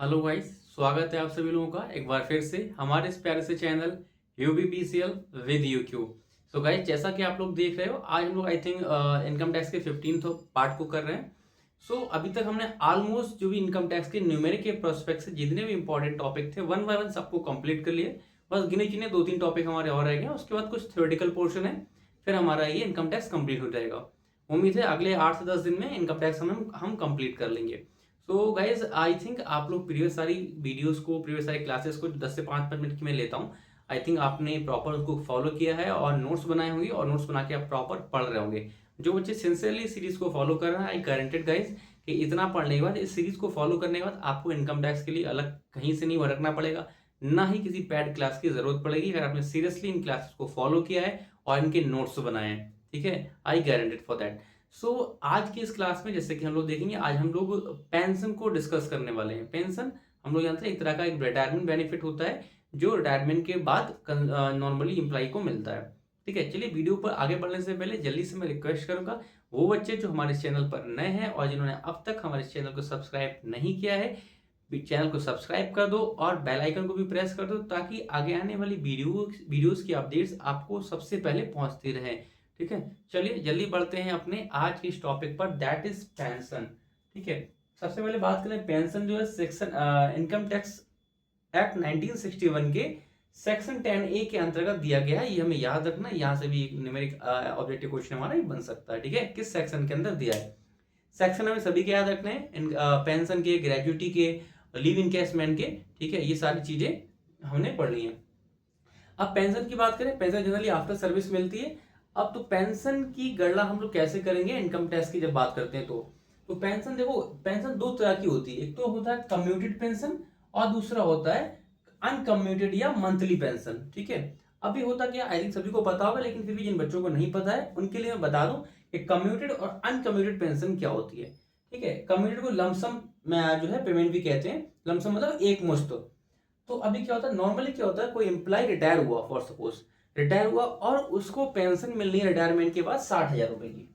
Hello guys, स्वागत है आप सभी लोगों का एक बार फिर से हमारे इस प्यारे से channel यूबीपीसीएल with UQ. So guys, जैसा कि आप लोग देख रहे हो, आज हम लोग आई थिंक इनकम टैक्स के 15th पार्ट को कर रहे हैं। अभी तक हमने ऑलमोस्ट जो भी इनकम टैक्स के न्यूमेरिक के प्रोस्पेक्ट से जितने भी इंपॉर्टेंट टॉपिक थे वन बाय वन सबको कंप्लीट कर लिए। बस गिने चुने 2-3 टॉपिक हमारे और रह गए, उसके बाद कुछ थ्योरेटिकल पोर्शन है, फिर हमारा ये इनकम टैक्स कंप्लीट हो जाएगा। उम्मीद है अगले 8 से 10 दिन में इनकम टैक्स हम कंप्लीट कर लेंगे। सो गाइज, आई थिंक आप लोग प्रीवियस सारी वीडियोस को, प्रीवियस सारी क्लासेस को 10 से 5 मिनट की मैं लेता हूँ, आई थिंक आपने प्रॉपर उसको फॉलो किया है और नोट्स बनाए होंगे और नोट्स बना के आप प्रॉपर पढ़ रहे होंगे। जो बच्चे सिंसियरली सीरीज को फॉलो कर रहे हैं, आई गारंटेड गाइज कि इतना पढ़ने के बाद, इस सीरीज को फॉलो करने के बाद आपको इनकम टैक्स के लिए अलग कहीं से नहीं भटकना पड़ेगा, ना ही किसी पैड क्लास की जरूरत पड़ेगी अगर आपने सीरियसली इन क्लासेस को फॉलो किया है और इनके नोट्स बनाए हैं। ठीक है, आई गारंटेड फॉर दैट। आज की इस क्लास में जैसे कि हम लोग देखेंगे, आज हम लोग पेंशन को डिस्कस करने वाले हैं। पेंशन हम लोग जानते हैं एक तरह का एक रिटायरमेंट बेनिफिट होता है जो रिटायरमेंट के बाद नॉर्मली इंप्लॉय को मिलता है। ठीक है, चलिए वीडियो पर आगे बढ़ने से पहले जल्दी से मैं रिक्वेस्ट करूंगा, वो बच्चे जो हमारे चैनल पर नए हैं और जिन्होंने अब तक हमारे चैनल को सब्सक्राइब नहीं किया है, चैनल को सब्सक्राइब कर दो और बेल आइकन को भी प्रेस कर दो, ताकि आगे आने वाली वीडियोस की अपडेट्स आपको सबसे पहले पहुंचती रहे। ठीक है, चलिए जल्दी बढ़ते हैं अपने आज के इस टॉपिक पर, दैट इज पेंशन। ठीक है, सबसे पहले बात करें पेंशन जो है सेक्शन इनकम टैक्स एक्ट 1961 के सेक्शन 10A के अंतर्गत दिया गया है। ये हमें याद रखना, यहाँ से भी न्यूमेरिक ऑब्जेक्टिव क्वेश्चन हमारा ही बन सकता है। ठीक है, किस सेक्शन के अंदर दिया है, सेक्शन हमें सभी के याद रखने हैं, पेंशन के, ग्रेजुइटी के, लीव इनकेसमेंट के। ठीक है, ये सारी चीजें हमने पढ़ ली हैं। अब पेंशन की बात करें, पेंशन जनरली आफ्टर सर्विस मिलती है। अब तो पेंशन की गणना हम लोग कैसे करेंगे इनकम टैक्स की जब बात करते हैं तो पेंशन देखो, पेंशन दो तरह की होती है, एक तो होता है कम्यूटेड पेंशन और दूसरा होता है अनकम्यूटेड या मंथली पेंशन। ठीक है, अभी होता क्या, आई थिंक सभी को पता होगा, लेकिन फिर भी जिन बच्चों को नहीं पता है उनके लिए मैं बता दूं कि कम्यूटेड और अनकम्यूटेड पेंशन क्या होती है। ठीक है, कम्यूटेड को लमसम में जो है पेमेंट भी कहते हैं, लमसम मतलब एक मुश्त। तो अभी क्या होता है, नॉर्मली क्या होता है, कोई एम्प्लॉय रिटायर हुआ, फॉर सपोज रिटायर हुआ और उसको पेंशन मिलनी है रिटायरमेंट के बाद 60,000 रुपए की,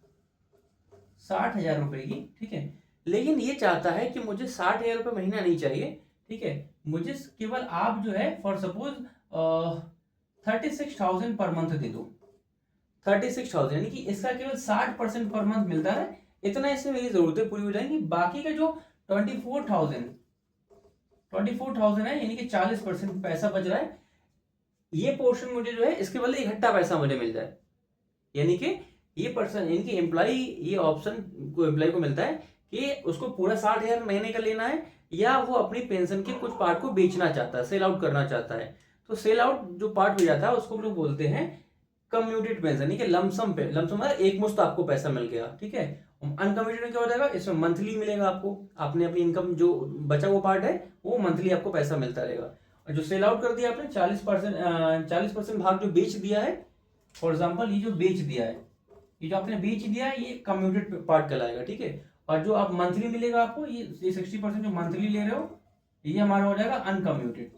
60,000 रुपए की। ठीक है, लेकिन ये चाहता है कि मुझे 60,000 रुपए महीना नहीं चाहिए। ठीक है, मुझे केवल आप जो है फॉर सपोज 36,000 पर मंथ दे दो, 36,000, यानी कि इसका केवल 60% पर मंथ मिलता है, इतना इससे मेरी जरूरतें पूरी हो जाएंगी। बाकी का जो 24,000 है, यानी कि 40% पैसा बच रहा है, ये पोर्शन मुझे जो है इसके बदले इकट्ठा पैसा मुझे मिल जाए। यानी कि ये पर्सन, यानी कि एम्प्लॉय, ये ऑप्शन को एम्प्लॉय को मिलता है कि उसको पूरा 60,000 महीने का लेना है या वो अपनी पेंशन के कुछ पार्ट को बेचना चाहता है, सेल आउट करना चाहता है। तो सेल आउट जो पार्ट हो जाता है उसको हम लोग बोलते हैं कम्यूटेड पेंशन, यानी कि लमसम पे, लमसम मतलब एक मुश्त आपको पैसा मिल गया। ठीक है, अनकम्यूटेड क्या हो जाएगा, इसमें मंथली मिलेगा आपको, आपने अपनी इनकम जो बचा वो पार्ट है वो मंथली आपको पैसा मिलता रहेगा। और जो सेल आउट कर दिया आपने 40% भाग जो बेच दिया है, फॉर एग्जाम्पल ये जो बेच दिया है, ये जो आपने बेच दिया है, ये कम्यूटेड पार्ट कहलाएगा। ठीक है, और जो आप मंथली मिलेगा आपको, ये 60% जो मंथली ले रहे हो, ये हमारा हो जाएगा अनकम्यूटेड।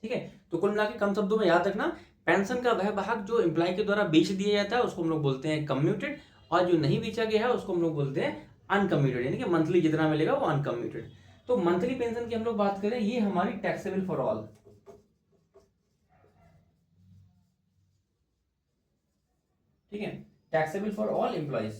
ठीक है, तो कुल मिला के कम शब्दों में याद रखना, पेंशन का वह भाग जो एम्प्लॉय के द्वारा बेच दिया जाता है उसको हम लोग बोलते हैं कम्यूटेड, और जो नहीं बेचा गया है उसको हम लोग बोलते हैं अनकम्यूटेड, यानी कि मंथली जितना मिलेगा वो अनकम्यूटेड। तो मंथली पेंशन की हम लोग बात करें, ये हमारी टैक्सेबल फॉर ऑल। ठीक है, टैक्सेबल फॉर ऑल एम्प्लॉयज।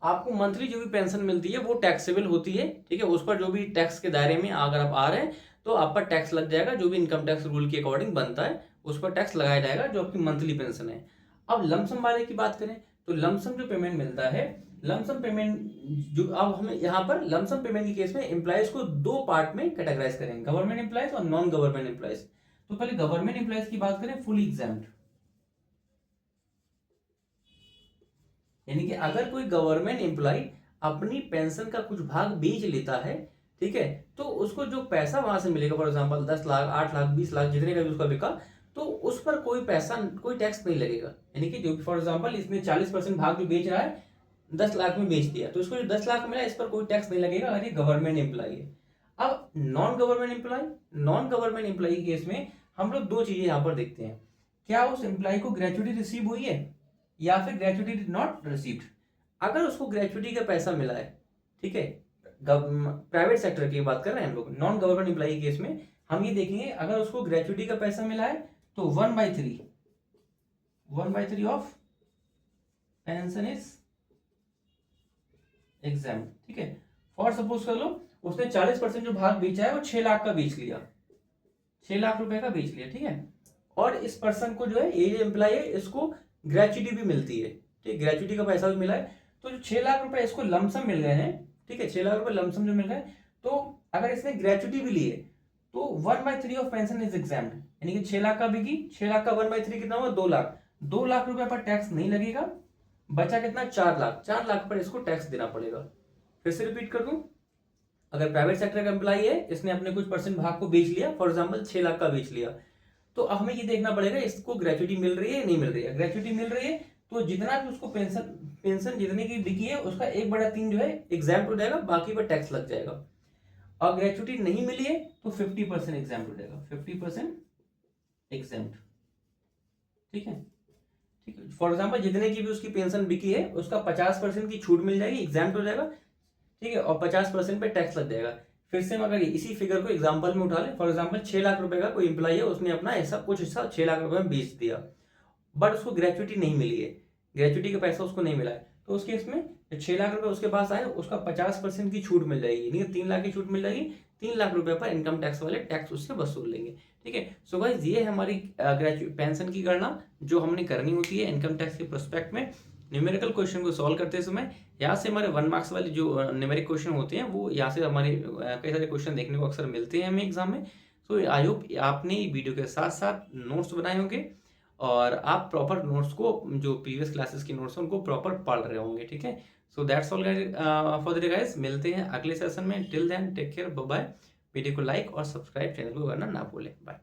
आपको मंथली जो भी पेंशन मिलती है वो टैक्सेबल होती है। ठीक है, उस पर जो भी टैक्स के दायरे में अगर आप आ रहे हैं तो आप पर टैक्स लग जाएगा, जो भी इनकम टैक्स रूल के अकॉर्डिंग बनता है उस पर टैक्स लगाया जाएगा, जो आपकी मंथली पेंशन है। अब लमसम वाले की बात करें तो लमसम जो पेमेंट मिलता है, लमसम पेमेंट जो, अब हमें यहाँ पर लमसम पेमेंट के केस में एम्प्लॉयज को दो पार्ट में कैटेगराइज करेंगे, गवर्नमेंट एम्प्लॉयज और नॉन गवर्नमेंट एम्प्लॉयज। तो पहले गवर्नमेंट एम्प्लॉयज की बात करें, फुली एग्जाम्ड, यानी कि अगर कोई गवर्नमेंट एम्प्लॉय अपनी पेंशन का कुछ भाग बेच लेता है, ठीक है, तो उसको जो पैसा वहां से मिलेगा, फॉर एग्जांपल 10 लाख, 8 लाख, 20 लाख, जितने का भी उसका बिका, तो उस पर कोई पैसा, कोई टैक्स नहीं लगेगा। यानी कि जो फॉर एग्जांपल इसने 40% भाग जो बेच रहा है 10 लाख में बेच दिया, तो इसको जो 10 लाख मिला इस पर कोई टैक्स नहीं लगेगा अगर ये गवर्नमेंट एम्प्लॉय है। अब non government employ, non government employ के केस में हम लोग दो चीजें यहां पर देखते हैं, क्या उस एम्प्लॉय को ग्रेचुटी रिसीव हुई है या फिर ग्रेचुटी नॉट रिसीव्ड। अगर उसको ग्रेचुटी का पैसा मिला है, ठीक है, प्राइवेट सेक्टर की बात कर रहे हैं हम लोग, नॉन गवर्नमेंट एम्प्लॉई के केस में हम ये देखेंगे अगर उसको ग्रेचुइटी का पैसा मिला है तो 1/3 ऑफ पेंशन इज एग्जाम। ठीक है, और सपोज कर लो उसने 40% जो भाग बेचा है वो 6 लाख का बेच लिया, 6 लाख रुपए का बेच लिया। ठीक है, और इस पर्सन को जो है ये एम्प्लॉय है इसको ग्रेचुइटी भी मिलती है। ठीक, ग्रेचुइटी का पैसा भी मिला है, तो जो 6 लाख रुपए इसको लमसम मिल गए हैं, ठीक है 6 लाख रुपए लमसम जो मिल गए, तो अगर इसने ग्रेचुइटी भी ली है तो 1/3 ऑफ पेंशन इज एग्जाम्ड, यानी कि 6 लाख का बिकी, 6 लाख का 1/3 कितना हुआ 2 लाख, 2 लाख रुपए पर टैक्स नहीं लगेगा, बचा कितना 4 लाख, 4 लाख पर इसको टैक्स देना पड़ेगा। फिर से रिपीट कर दूं, अगर प्राइवेट सेक्टर का एम्प्लॉय है इसने अपने कुछ परसेंट भाग को बेच लिया, फॉर एग्जांपल 6 लाख का बेच लिया, तो अब हमें ये देखना पड़ेगा इसको ग्रेचुइटी मिल रही है नहीं मिल रही है। ग्रेचुइटी मिल रही है तो जितना भी उसको पेंशन जितने की बिकी है उसका 1/3 जो है एग्जाम्प्ट हो जाएगा, बाकी पर टैक्स लग जाएगा। और ग्रेचुइटी नहीं मिली है तो 50% एग्जाम्प्ट हो जाएगा, 50% एग्जाम्प्ट। ठीक है, ठीक है, फॉर एग्जाम्पल जितने की भी उसकी पेंशन बिकी है उसका 50% की छूट मिल जाएगी, एग्जाम्प्ट हो जाएगा। ठीक है, और 50% पे टैक्स लग जाएगा। फिर से हम अगर इसी फिगर को एग्जांपल में उठा लें, फॉर एग्जांपल 6 लाख रुपए का कोई एम्प्लॉय है, उसने अपना ऐसा कुछ हिस्सा 6 लाख रुपए में बेच दिया, बट उसको ग्रेचुइटी नहीं मिली है, ग्रेचुइटी का पैसा उसको नहीं मिला है, तो उस केस में 6 लाख रुपए उसके पास आए उसका 50% की छूट मिल जाएगी, नहीं 3 लाख की छूट मिल जाएगी, 3 लाख रुपए पर इनकम टैक्स वाले टैक्स उससे वसूल लेंगे। ठीक है, सो गाइस ये है हमारी पेंशन की गणना जो हमने करनी होती है इनकम टैक्स के प्रोस्पेक्ट में। न्यूमेरिकल क्वेश्चन को सॉल्व करते समय यहाँ से हमारे 1 मार्क्स वाले जो न्यूमेरिक क्वेश्चन होते हैं वो यहाँ से हमारे कई सारे क्वेश्चन देखने को अक्सर मिलते हैं हमें एग्जाम में। सो आई होप आपने वीडियो के साथ साथ नोट्स बनाए होंगे और आप प्रॉपर नोट्स को जो प्रीवियस क्लासेस की नोट्स हैं उनको प्रॉपर पढ़ रहे होंगे। ठीक है, so that's all for the day guys, मिलते हैं अगले सेशन में। Till then take care, bye bye. Video को लाइक और सब्सक्राइब चैनल को करना ना भूलें। बाय।